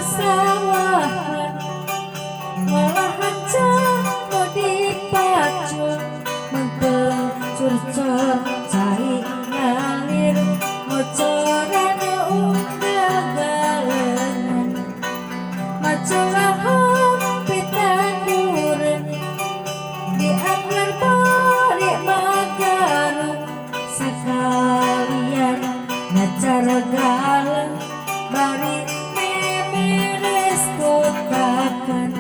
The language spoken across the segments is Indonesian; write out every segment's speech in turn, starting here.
pasawahan malahan mau dipacul mengkencur-cur cai ngalir mocoran unggah galengan maculah pitan duren dianggar balik magarung sekalian ngacara galeng bari memeres kotakan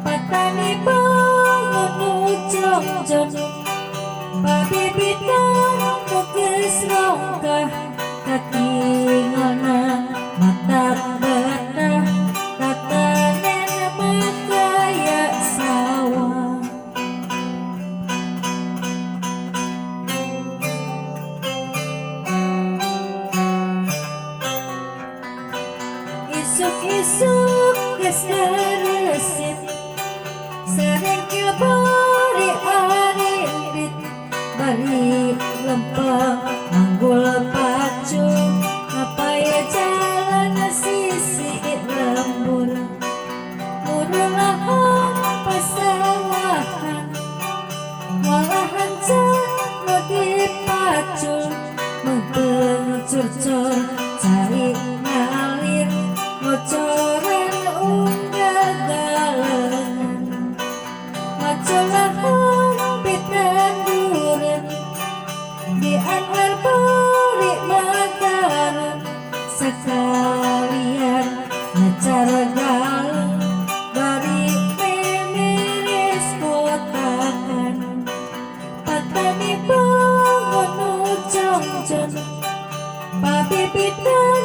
patani bangun ujong-jong pabibitang mukis rongkah katingana mata betah tatanen makaya sawah isuk-isuk geus resit sarengkil bari arindit bari lempeng manggul pacu apaya jalan sisi lembur murulah pasawahan malahan mau dipacu mengkencur-cur cari ngalir mocoran unggah galengan maculah pitan duren dianggar balik magarung sekalian ngacara galeng bari memeres kotakan patani bangun ujong-jong pabibitang